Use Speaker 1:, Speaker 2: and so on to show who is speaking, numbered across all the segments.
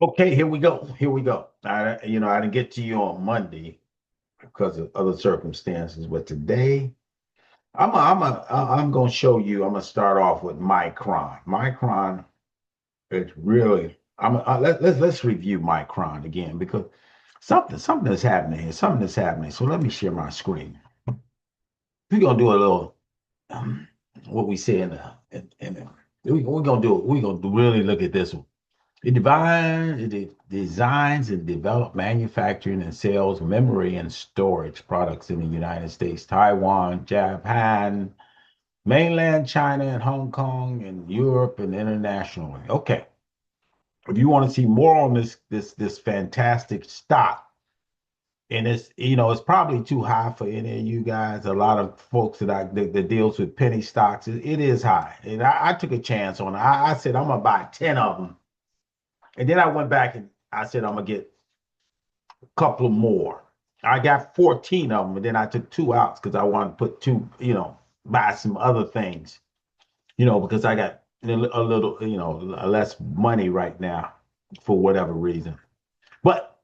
Speaker 1: Okay, here we go. Here we go. I didn't get to you on Monday because of other circumstances, but today I'm gonna show you. I'm gonna start off with Micron. Micron is really. Let's review Micron again because something is happening here. Something is happening. So let me share my screen. We're gonna do a little um, what we say we're gonna do. We're gonna really look at this one. It designs and develops manufacturing and sells memory and storage products in the United States, Taiwan, Japan, mainland China, and Hong Kong, and Europe, and internationally. Okay. If you want to see more on this fantastic stock, and it's probably too high for any of you guys. A lot of folks that deals with penny stocks, it is high. And I took a chance on it. I said I'm gonna buy 10 of them. And then I went back and I said, I'm gonna get a couple more. I got 14 of them, and then I took two outs because I wanted to put two, buy some other things, because I got a little, less money right now for whatever reason. But,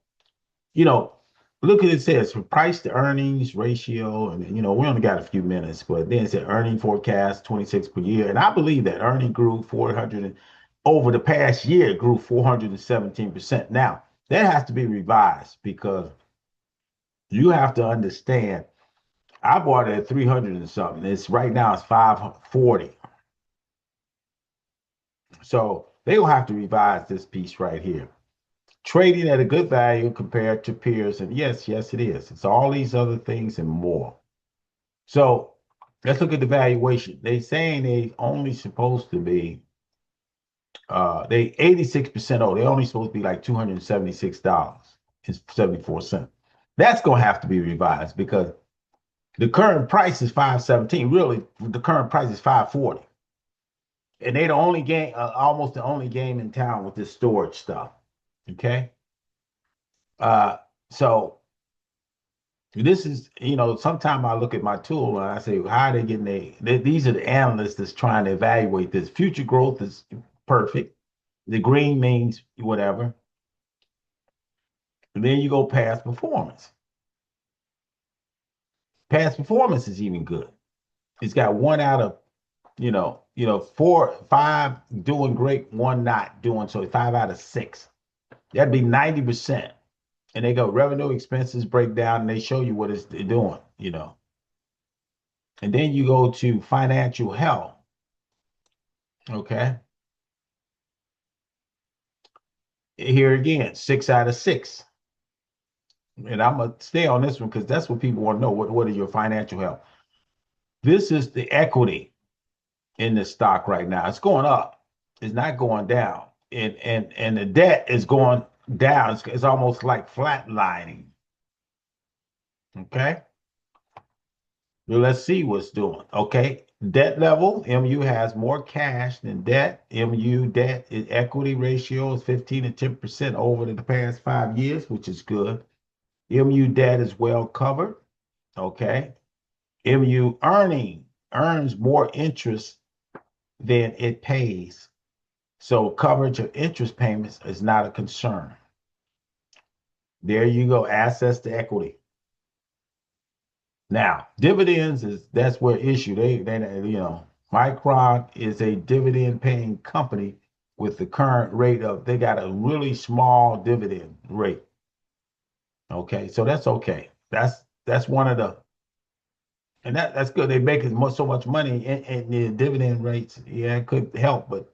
Speaker 1: you know, look at it says for price to earnings ratio, and we only got a few minutes, but then it said earning forecast 26 per year. And I believe that earning grew 400 over the past year grew 417%. Now, that has to be revised because you have to understand. I bought it at 300 and something. It's right now it's 540. So they will have to revise this piece right here. Trading at a good value compared to peers. And yes, it is. It's all these other things and more. So let's look at the valuation. They saying they only supposed to be they 86% old. They only supposed to be like $276.74. That's gonna have to be revised because the current price is 517. Really, the current price is 540. And they the only game, almost the only game in town with this storage stuff. Okay. Uh, so this is, sometimes I look at my tool and I say, how are they getting these are the analysts that's trying to evaluate this. Future growth is perfect. The green means whatever. And then you go past performance. Past performance is even good. It's got one out of, four, five doing great, one not doing so. Five out of six. That'd be 90%. And they go revenue expenses breakdown and they show you what it's doing. And then you go to financial health. Okay. Here again, six out of six. And I'm gonna stay on this one because that's what people want to know. What is your financial health? This is the equity in the stock right now. It's going up. It's not going down. And the debt is going down. It's almost like flatlining. Okay. Well, let's see what's doing. Okay. Debt level, MU has more cash than debt. MU debt equity ratio is 15 to 10% over the past 5 years, which is good. MU debt is well covered. Okay. MU earns more interest than it pays. So coverage of interest payments is not a concern. There you go, assets to equity. Now, dividends that's where issue. Micron is a dividend paying company with the current rate they got a really small dividend rate. Okay, so that's okay. That's one of the and that's good. They make so much money in the dividend rates. Yeah, it could help, but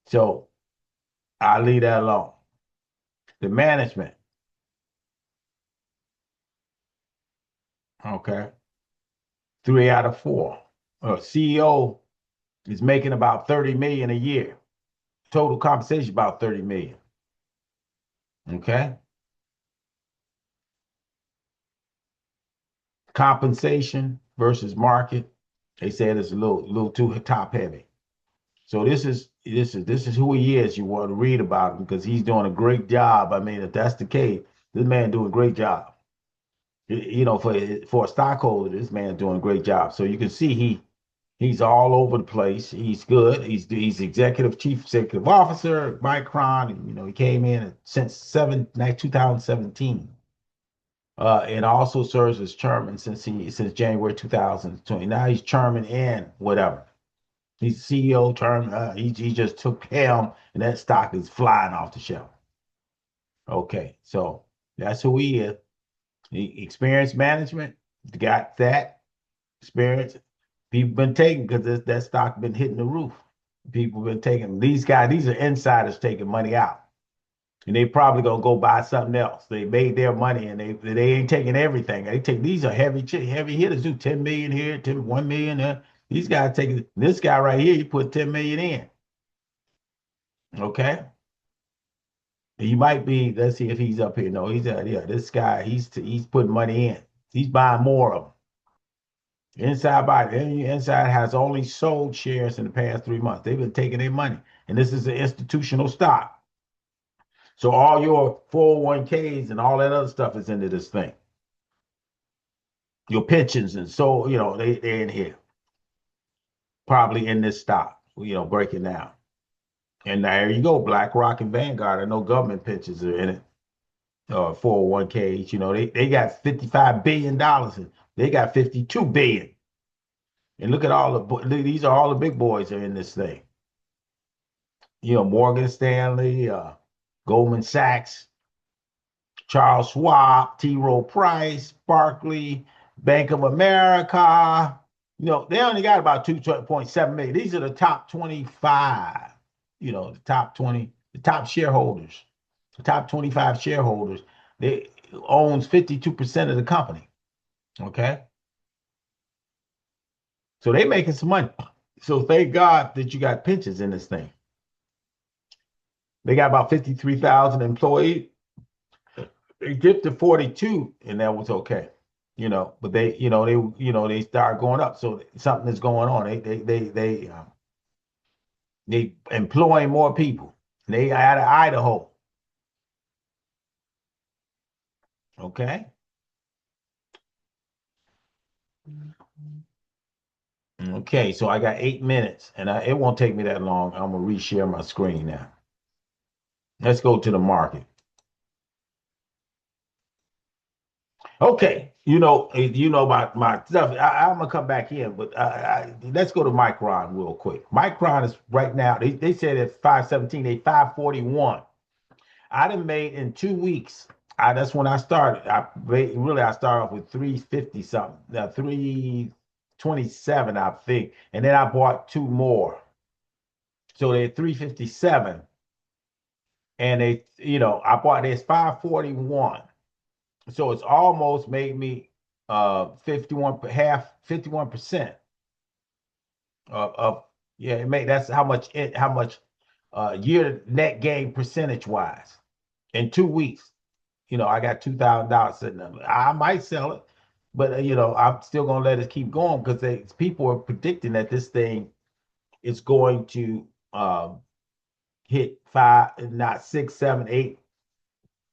Speaker 1: so I'll leave that alone. The management, okay, 3 out of 4. CEO is making about 30 million a year. Total compensation about 30 million. Okay. Compensation versus market. They said it's a little too top heavy. So this is who he is. You want to read about him because he's doing a great job. I mean, if that's the case, this man doing a great job. For a stockholder, this man doing a great job. So you can see He's all over the place. He's good. He's executive chief executive officer, Micron. And, he came in since 2017. And also serves as chairman since January 2020. Now he's chairman and whatever. He's CEO term. He just took him, and that stock is flying off the shelf. Okay, so that's who he is. He experience management, got that experience. People been taking because that stock been hitting the roof. People been taking these guys. These are insiders taking money out, and they probably gonna go buy something else. They made their money, and they ain't taking everything. They take these are heavy hitters. Do 10 million here, 1 million there. These guys taking this guy right here. He put 10 million in. Okay. He might be. Let's see if he's up here. No, he's yeah. This guy, he's putting money in. He's buying more of them. Inside has only sold shares in the past 3 months. They've been taking their money, and this is an institutional stock. So all your 401ks and all that other stuff is into this thing. Your pensions and so they're in here, probably in this stock. Breaking down. And there you go, BlackRock and Vanguard. I know government pensions are in it. 401ks. They got $55 billion and they got 52 billion. And look at these are all the big boys are in this thing. Morgan Stanley, Goldman Sachs, Charles Schwab, T. Rowe Price, Barclay, Bank of America. They only got about 2.7 million. These are the top 25, the top 20, the top shareholders, the top 25 shareholders. They owns 52% of the company. Okay. So they making some money. So thank God that you got pensions in this thing. They got about 53,000 employees. They dipped to 42, and that was okay. But they start going up. So something is going on. They employing more people. They out of Idaho. Okay. Okay, so I got 8 minutes, and it won't take me that long. I'm gonna reshare my screen now. Let's go to the market. Okay, about my stuff. I'm gonna come back in, but let's go to Micron real quick. Micron is right now. They said at 517, they 541. I done made in 2 weeks. That's when I started. I started off with 350 something, 327, I think, and then I bought two more. So they're 357, and I bought this 541. So it's almost made me 51% of yeah, that's how much year net gain percentage wise in 2 weeks. I got $2,000 sitting there. I might sell it, but I'm still gonna let it keep going because people are predicting that this thing is going to hit five, not six, seven,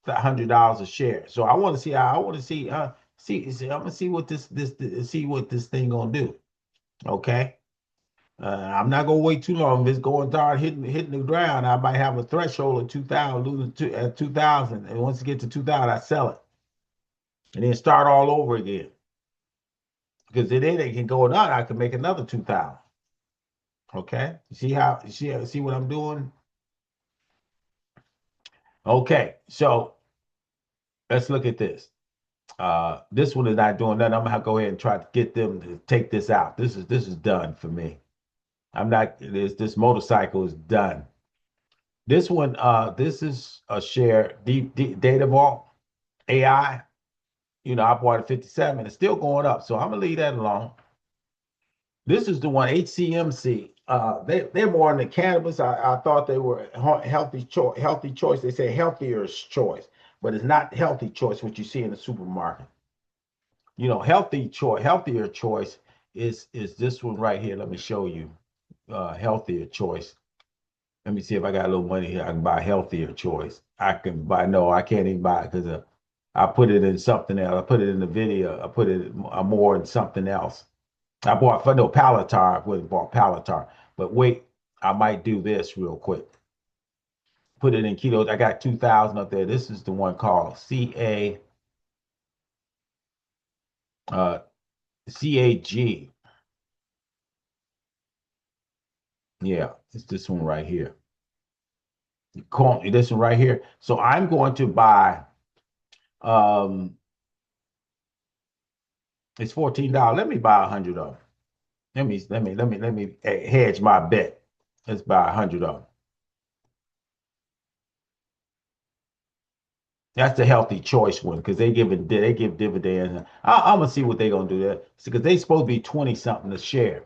Speaker 1: $800 a share. So I want to see how I want to see I'm gonna see what this thing gonna do. Okay. I'm not gonna wait too long. If it's going hard, hitting the ground, I might have a threshold of 2,000, losing at 2,000, and once it gets to 2,000, I sell it, and then start all over again. Because then it can go down, I can make another 2,000. Okay, see what I'm doing? Okay, so let's look at this. This one is not doing nothing. I'm gonna have to go ahead and try to get them to take this out. This is done for me. I'm not this motorcycle is done. This one, this is a share data vault AI. I bought it 57. It's still going up, so I'm gonna leave that alone. This is the one HCMC. They're more in the cannabis. I thought they were healthy choice. They say healthier choice, but it's not healthy choice what you see in the supermarket. Healthier choice is this one right here. Let me show you. Healthier choice. Let me see if I got a little money here. I can buy healthier choice. I can buy. No, I can't even buy it because I put it in something else. I put it in the video. I put it more in something else. I bought for no Palatar. I would have bought Palatar. But wait, I might do this real quick. Put it in kilos. I got 2,000 up there. This is the one called uh, CAG. Yeah, it's this one right here. This one right here. So I'm going to buy. Um, it's $14. Let me buy 100 of them. Let me hedge my bet. Let's buy 100 of them. That's the healthy choice one because they give dividends. I'm gonna see what they're gonna do there because they supposed to be 20 something a share.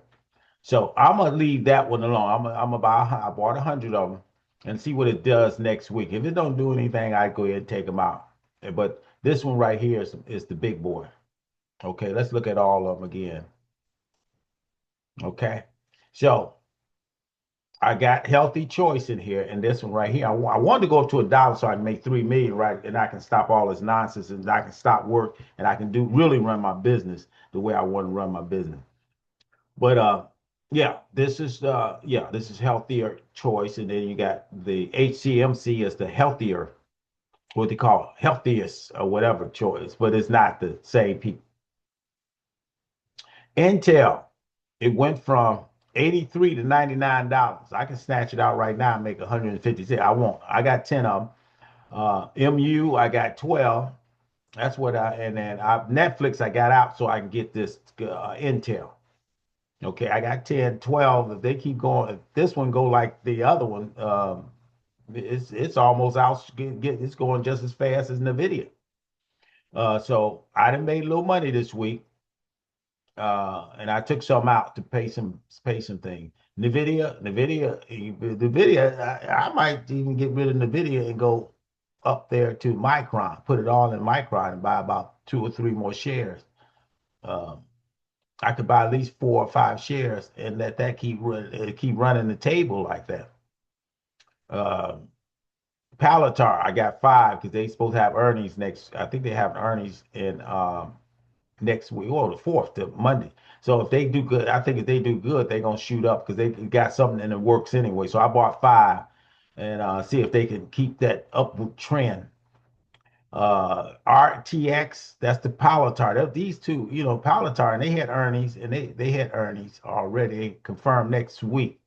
Speaker 1: So I'm gonna leave that one alone. I'm gonna buy. I bought 100 of them and see what it does next week. If it don't do anything, I go ahead and take them out. But this one right here is the big boy. Okay, let's look at all of them again. Okay, so I got healthy choice in here, and this one right here. I wanted to go up to $1 so I can make 3 million, right? And I can stop all this nonsense, and I can stop work, and I can really run my business the way I want to run my business. But yeah, this is healthier choice, and then you got the HCMC as the healthier, what they call healthiest or whatever choice, but it's not the same people. Intel, it went from 83 to $99. I can snatch it out right now and make 156. I won't. I got 10 of them. MU, I got 12. That's what and then Netflix, I got out so I can get this Intel. Okay, I got 10, 12. If they keep going, if this one go like the other one, it's almost out. It's going just as fast as Nvidia. So I done made a little money this week. And I took some out to pay some things. Nvidia. I might even get rid of Nvidia and go up there to Micron, put it all in Micron and buy about 2 or 3 more shares. Um, I could buy at least 4 or 5 shares and let that keep running the table like that. Uh, Palatar, I got 5 because they supposed to have earnings next. I think they have earnings in next week or the 4th, the Monday. So if they do good, I think if they do good, they're gonna shoot up because they got something in the works anyway. So I bought 5 and see if they can keep that upward trend. RTX, that's the Palatar. These two, Palatar, and they had earnings, and they had earnings already confirmed next week.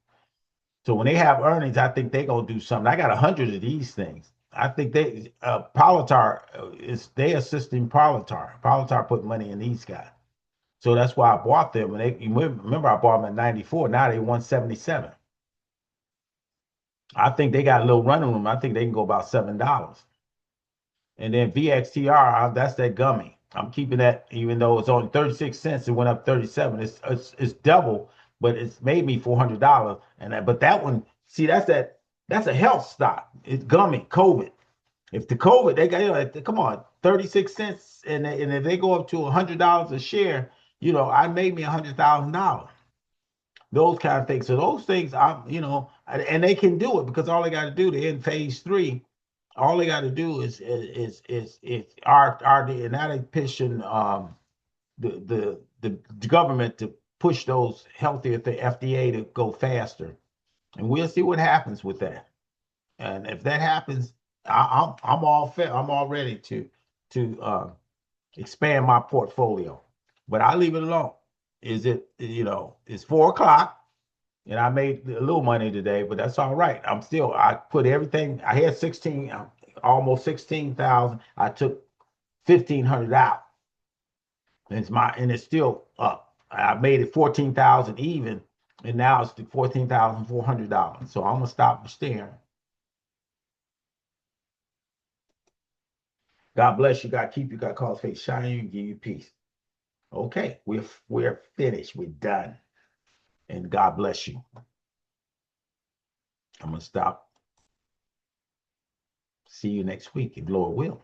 Speaker 1: So when they have earnings, I think they're gonna do something. I got 100 of these things. I think Palatar is they assisting Palatar. Palatar put money in these guys. So that's why I bought them. And you remember I bought them at 94. Now they 177. I think they got a little running room. I think they can go about $7. And then VXTR, that's that gummy. I'm keeping that, even though it's only 36 cents, it went up 37. It's double, but it's made me $400. But that one, see, that's a health stock. It's gummy, COVID. If the COVID, they got, come on, 36 cents, and if they go up to $100 a share, I made me $100,000. Those kind of things. So those things, and they can do it because all they got to do, they're in phase 3. All they got to do is RD, and now they pushing the government to push those healthier, the FDA to go faster, and we'll see what happens with that. And if that happens, I'm all fit. I'm all ready to expand my portfolio, but I leave it alone. It's 4 o'clock and I made a little money today, but that's all right. I put everything, I had 16, almost 16,000. I took 1,500 out and it's still up. I made it 14,000 even, and now it's $14,400. So I'm gonna stop staring. God bless you. God keep you. God cause face shine you and give you peace. Okay, we're finished. We're done. And God bless you. I'm gonna stop. See you next week if Lord will.